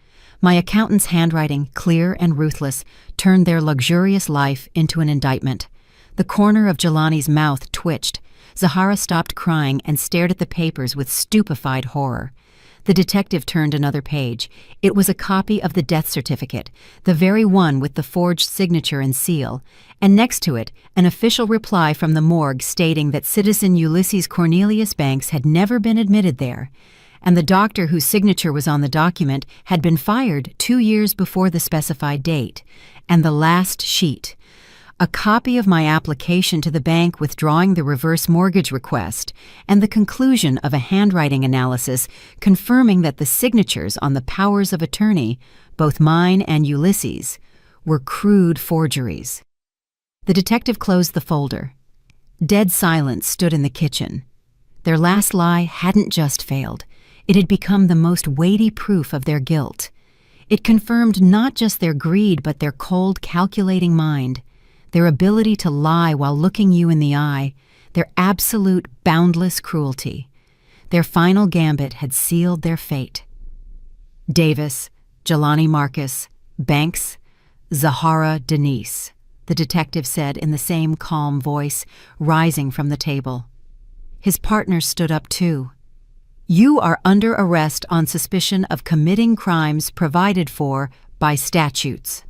My accountant's handwriting, clear and ruthless, turned their luxurious life into an indictment. The corner of Jelani's mouth twitched. Zahara stopped crying and stared at the papers with stupefied horror. The detective turned another page. It was a copy of the death certificate, the very one with the forged signature and seal, and next to it, an official reply from the morgue stating that citizen Ulysses Cornelius Banks had never been admitted there, and the doctor whose signature was on the document had been fired 2 years before the specified date. And the last sheet, a copy of my application to the bank withdrawing the reverse mortgage request, and the conclusion of a handwriting analysis confirming that the signatures on the powers of attorney, both mine and Ulysses, were crude forgeries. The detective closed the folder. Dead silence stood in the kitchen. Their last lie hadn't just failed. It had become the most weighty proof of their guilt. It confirmed not just their greed but their cold, calculating mind, their ability to lie while looking you in the eye, their absolute, boundless cruelty. Their final gambit had sealed their fate. Davis, Jelani Marcus, Banks, Zahara Denise, the detective said in the same calm voice, rising from the table. His partner stood up too. "You are under arrest on suspicion of committing crimes provided for by statutes."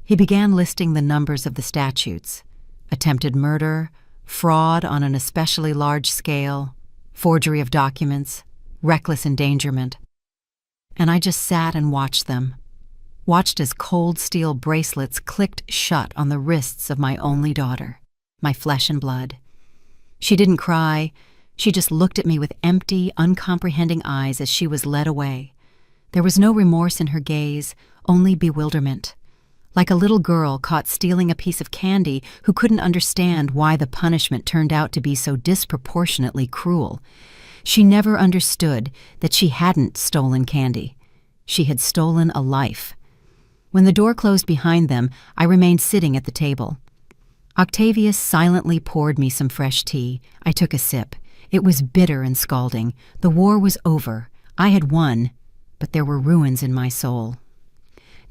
He began listing the numbers of the statutes: attempted murder, fraud on an especially large scale, forgery of documents, reckless endangerment. And I just sat and watched them, watched as cold steel bracelets clicked shut on the wrists of my only daughter, my flesh and blood. She didn't cry. She just looked at me with empty, uncomprehending eyes as she was led away. There was no remorse in her gaze, only bewilderment. Like a little girl caught stealing a piece of candy who couldn't understand why the punishment turned out to be so disproportionately cruel. She never understood that she hadn't stolen candy. She had stolen a life. When the door closed behind them, I remained sitting at the table. Octavius silently poured me some fresh tea. I took a sip. It was bitter and scalding. The war was over. I had won, but there were ruins in my soul.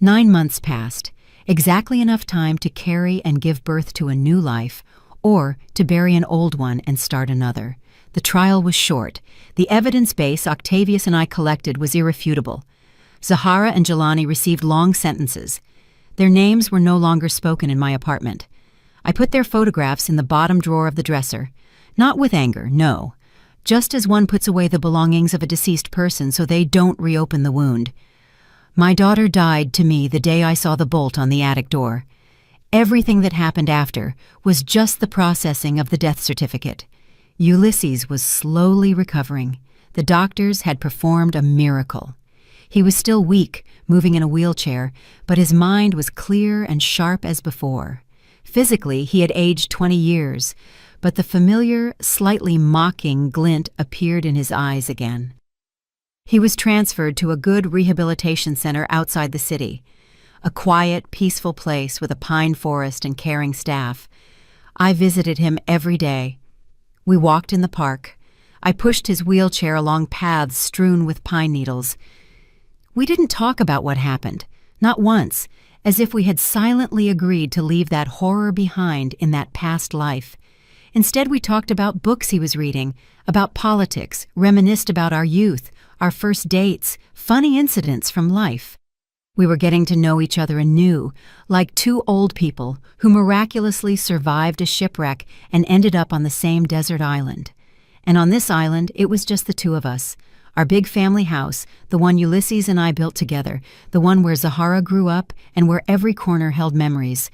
9 months passed. Exactly enough time to carry and give birth to a new life, or to bury an old one and start another. The trial was short. The evidence base Octavius and I collected was irrefutable. Zahara and Jelani received long sentences. Their names were no longer spoken in my apartment. I put their photographs in the bottom drawer of the dresser. Not with anger, no. Just as one puts away the belongings of a deceased person so they don't reopen the wound. My daughter died to me the day I saw the bolt on the attic door. Everything that happened after was just the processing of the death certificate. Ulysses was slowly recovering. The doctors had performed a miracle. He was still weak, moving in a wheelchair, but his mind was clear and sharp as before. Physically, he had aged 20 years, but the familiar, slightly mocking glint appeared in his eyes again. He was transferred to a good rehabilitation center outside the city, a quiet, peaceful place with a pine forest and caring staff. I visited him every day. We walked in the park. I pushed his wheelchair along paths strewn with pine needles. We didn't talk about what happened, not once, as if we had silently agreed to leave that horror behind in that past life. Instead, we talked about books he was reading, about politics, reminisced about our youth, our first dates, funny incidents from life. We were getting to know each other anew, like two old people who miraculously survived a shipwreck and ended up on the same desert island. And on this island, it was just the two of us. Our big family house, the one Ulysses and I built together, the one where Zahara grew up and where every corner held memories.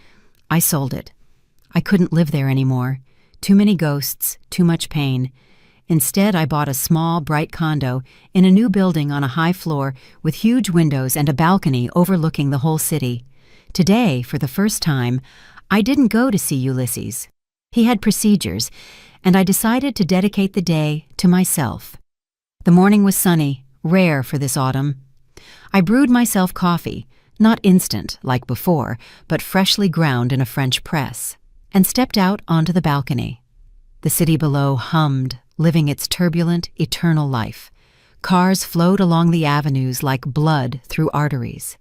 I sold it. I couldn't live there anymore. Too many ghosts, too much pain. Instead, I bought a small, bright condo in a new building on a high floor with huge windows and a balcony overlooking the whole city. Today, for the first time, I didn't go to see Ulysses. He had procedures, and I decided to dedicate the day to myself. The morning was sunny, rare for this autumn. I brewed myself coffee, not instant like before, but freshly ground in a French press, and stepped out onto the balcony. The city below hummed, living its turbulent, eternal life. Cars flowed along the avenues like blood through arteries.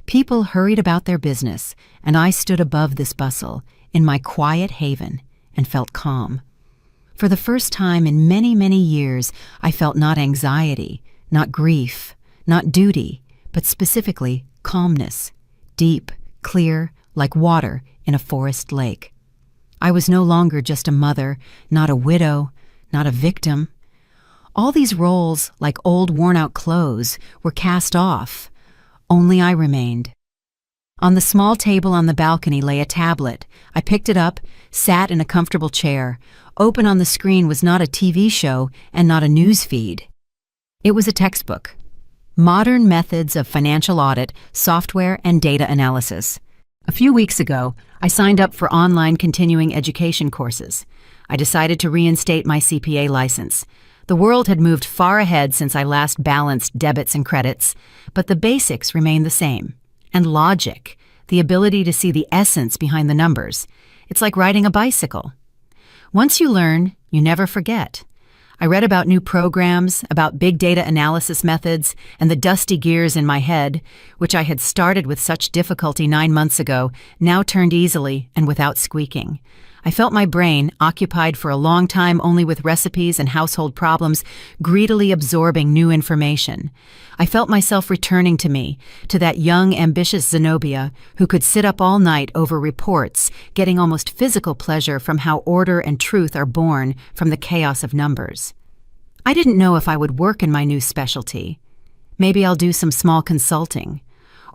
People hurried about their business, and I stood above this bustle, in my quiet haven, and felt calm. For the first time in many, many years, I felt not anxiety, not grief, not duty, but specifically calmness, deep, clear, like water in a forest lake. I was no longer just a mother, not a widow, not a victim. All these roles, like old worn-out clothes, were cast off. Only I remained. On the small table on the balcony lay a tablet. I picked it up, sat in a comfortable chair. Open on the screen was not a TV show and not a news feed. It was a textbook. Modern Methods of Financial Audit, Software and Data Analysis. A few weeks ago, I signed up for online continuing education courses. I decided to reinstate my CPA license. The world had moved far ahead since I last balanced debits and credits, but the basics remain the same. And logic, the ability to see the essence behind the numbers. It's like riding a bicycle. Once you learn, you never forget. I read about new programs, about big data analysis methods, and the dusty gears in my head, which I had started with such difficulty 9 months ago, now turned easily and without squeaking. I felt my brain, occupied for a long time only with recipes and household problems, greedily absorbing new information. I felt myself returning to me, to that young, ambitious Zenobia who could sit up all night over reports, getting almost physical pleasure from how order and truth are born from the chaos of numbers. I didn't know if I would work in my new specialty. Maybe I'll do some small consulting.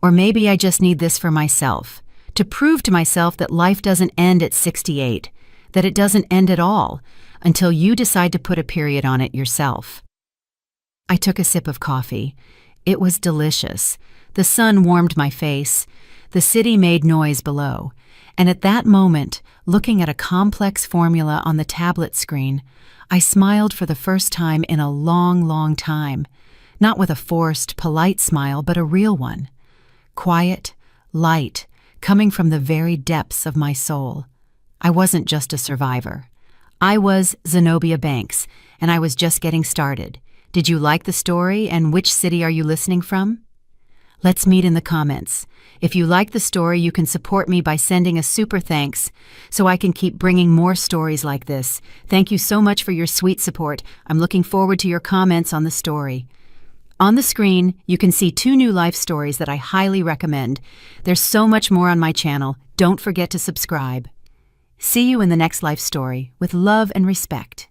Or maybe I just need this for myself. To prove to myself that life doesn't end at 68, that it doesn't end at all, until you decide to put a period on it yourself. I took a sip of coffee. It was delicious. The sun warmed my face. The city made noise below. And at that moment, looking at a complex formula on the tablet screen, I smiled for the first time in a long, long time. Not with a forced, polite smile, but a real one. Quiet, light, coming from the very depths of my soul. I wasn't just a survivor. I was Zenobia Banks, and I was just getting started. Did you like the story, and which city are you listening from? Let's meet in the comments. If you like the story, you can support me by sending a super thanks so I can keep bringing more stories like this. Thank you so much for your sweet support. I'm looking forward to your comments on the story. On the screen, you can see 2 new life stories that I highly recommend. There's so much more on my channel. Don't forget to subscribe. See you in the next life story with love and respect.